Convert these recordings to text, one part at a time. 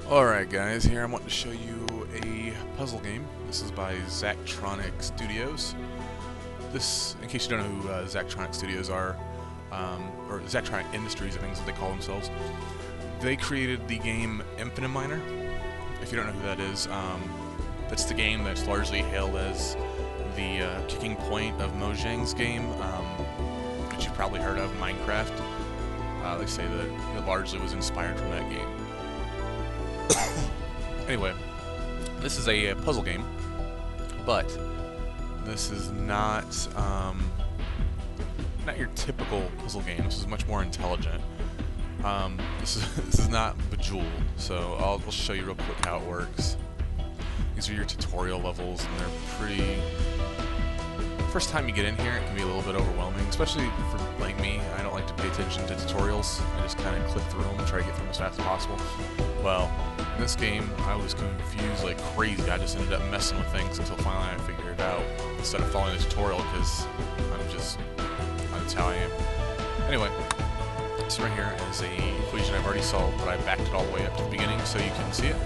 Alright guys, here I want to show you a puzzle game. This is by Zachtronic Studios. This, in case you don't know who Zachtronic Studios are, or Zachtronic Industries I think is what they call themselves, they created the game Infiniminer. If you don't know who that is, that's the game that's largely hailed as the kicking point of Mojangs game, which you've probably heard of, Minecraft. They say that it largely was inspired from that game. Anyway, this is a puzzle game, but this is not your typical puzzle game. This is much more intelligent. This is not Bejeweled, so I'll show you real quick how it works. These are your tutorial levels, and they're pretty. First time you get in here, it can be a little bit overwhelming, especially for like me. I don't like to pay attention to tutorials. I just kind of click through them and try to get through them as fast as possible. Well, in this game, I was confused like crazy. I just ended up messing with things until finally I figured it out instead of following the tutorial, because that's how I am. Anyway, this right here is a equation I've already solved, but I backed it all the way up to the beginning so you can see it.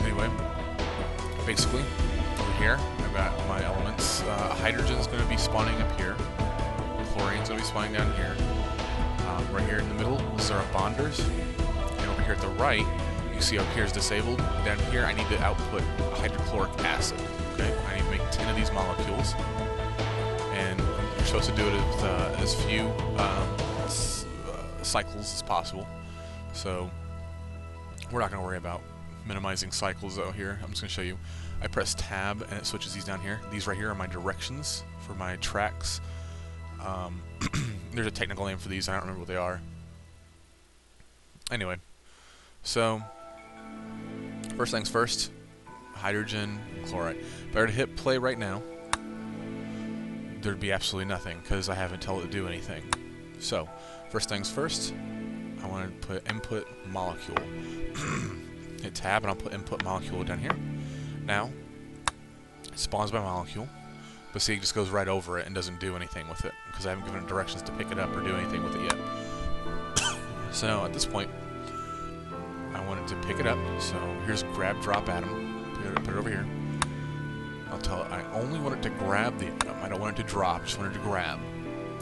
Anyway, basically, over here, I've got my elements. Hydrogen's going to be spawning up here. Chlorine's going to be spawning down here. Right here in the middle, these are our bonders. And over here at the right, you see up here is disabled. Down here, I need to output hydrochloric acid. Okay, I need to make 10 of these molecules. And you're supposed to do it with as few cycles as possible. So we're not going to worry about minimizing cycles out here. I'm just going to show you. I press tab and it switches these down here. These right here are my directions for my tracks. There's a technical name for these. I don't remember what they are. Anyway, so first things first, hydrogen, chloride. If I were to hit play right now, there'd be absolutely nothing because I haven't told it to do anything. So first things first, I want to put input molecule. Hit tab and I'll put input molecule down here. Now, it spawns my molecule, but see, it just goes right over it and doesn't do anything with it because I haven't given it directions to pick it up or do anything with it yet. So at this point, I want it to pick it up. So here's grab drop atom. Put it over here. I'll tell it I only want it to grab the atom. I don't want it to drop. I just want it to grab.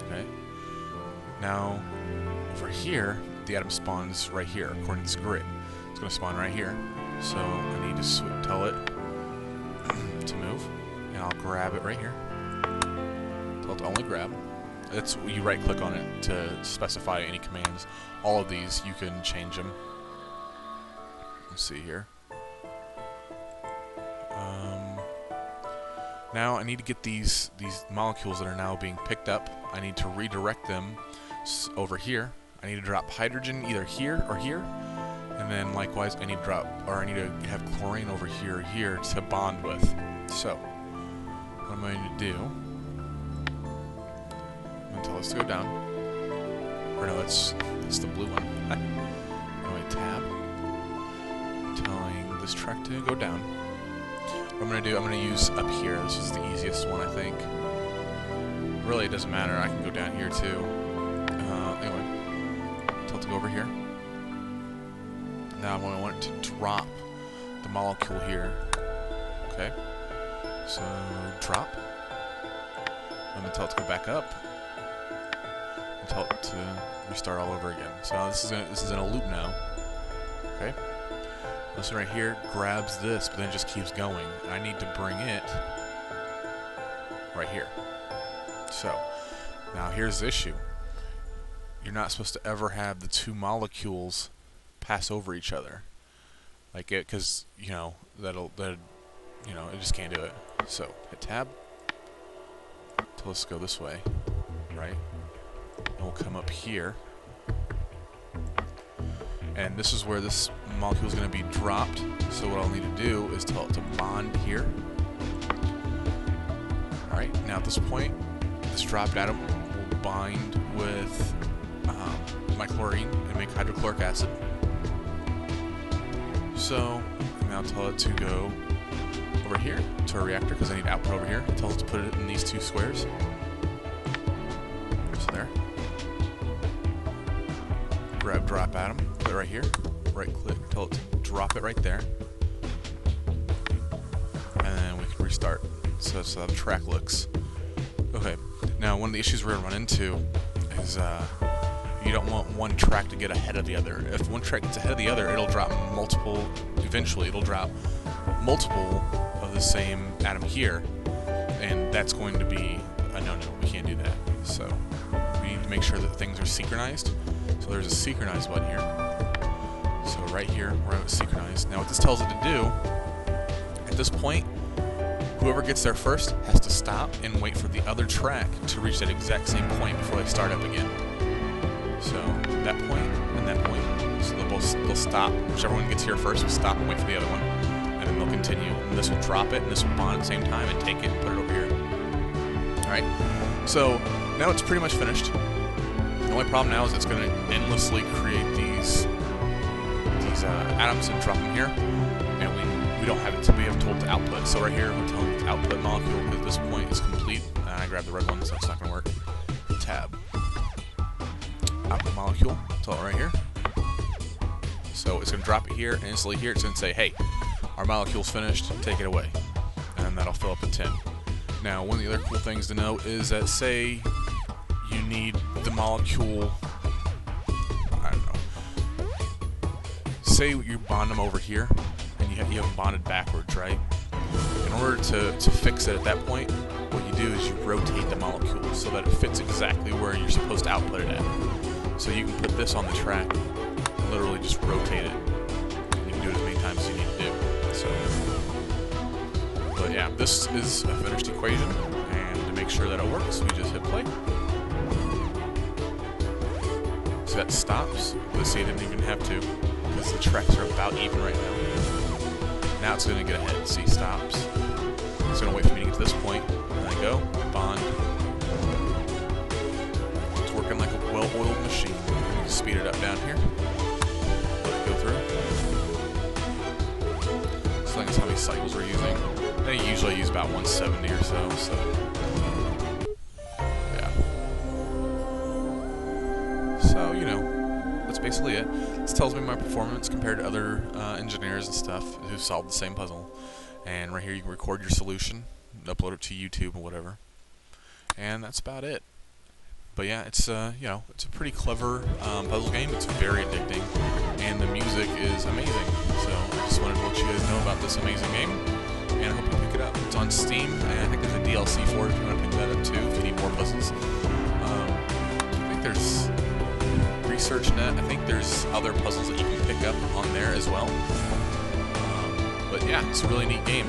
Okay. Now over here, the atom spawns right here according to this grid. It's going to spawn right here. So I need to tell it to move, and I'll grab it right here. Tell it to only grab. That's you right click on it to specify any commands. All of these you can change them. Let's see here. Now I need to get these molecules that are now being picked up. I need to redirect them over here. I need to drop hydrogen either here or here, and then likewise I need to have chlorine over here or here to bond with. So what I'm going to do, I'm going to tell this to go down. Or no, it's the blue one. Anyway, tab. Telling this track to go down. What I'm going to do, I'm going to use up here. This is the easiest one, I think. Really, it doesn't matter. I can go down here too. Anyway, tell it to go over here. Now I want it to drop the molecule here. Okay. So drop. I'm going to tell it to go back up. And tell it to restart all over again. So now this is in a loop now. Okay. This one right here grabs this, but then it just keeps going. I need to bring it right here. So now here's the issue. You're not supposed to ever have the two molecules pass over each other, like it, because it just can't do it. So hit tab. So let's go this way, right? And we'll come up here. And this is where this molecule is going to be dropped. So what I'll need to do is tell it to bond here. Alright, now at this point, this dropped atom will bind with my chlorine and make hydrochloric acid. So now tell it to go over here to a reactor because I need output over here. Tell it to put it in these two squares. So there. Grab drop atom, put it right here. right click, tell it to drop it right there, and then we can restart. So that's how the track looks. Okay, now one of the issues we're going to run into is you don't want one track to get ahead of the other. If one track gets ahead of the other, it'll drop multiple, eventually it'll drop multiple of the same atom here, and that's going to be a no-no. We can't do that. So we need to make sure that things are synchronized. So there's a synchronize button here. So right here, where it's synchronized. Now what this tells it to do, at this point, whoever gets there first has to stop and wait for the other track to reach that exact same point before they start up again. So that point and that point, so they'll stop. Whichever one gets here first will stop and wait for the other one, and then they'll continue. And this will drop it, and this will bond at the same time and take it and put it over here. All right. So now it's pretty much finished. The only problem now is it's going to endlessly create these atoms and drop them here, and we don't have it to be told to output. So right here we're telling it to output molecule because this point is complete. And I grabbed the red one, so it's not going to work. Tab. Output molecule. Tell it right here. So it's going to drop it here, and instantly here it's going to say, hey, our molecule's finished, take it away. And that'll fill up the tin. Now, one of the other cool things to note is that, say you need the molecule, I don't know, say you bond them over here, and you have them bonded backwards, right? In order to fix it at that point, what you do is you rotate the molecule so that it fits exactly where you're supposed to output it at. So you can put this on the track and literally just rotate it. And you can do it as many times as you need to do. So, but yeah, this is a finished equation, and to make sure that it works, we just hit play. So that stops. Let's see, it didn't even have to, because the tracks are about even right now. Now it's going to get ahead. See, stops. It's going to wait for me to get to this point, and I go, bond. It's working like a well-oiled machine. You can speed it up down here. Let it go through. So that's how many cycles we're using. They usually use about 170 or so, yeah. So, you know, that's basically it. This tells me my performance compared to other engineers and stuff who solved the same puzzle. And right here you can record your solution, upload it to YouTube or whatever. And that's about it. But yeah, it's you know, it's a pretty clever puzzle game. It's very addicting, and the music is amazing. So I just wanted to let you guys know about this amazing game, and I hope you pick it up. It's on Steam, and I think there's a DLC for it if you want to pick that up too, if you need more puzzles. I think there's ResearchNet. I think there's other puzzles that you can pick up on there as well. But yeah, it's a really neat game.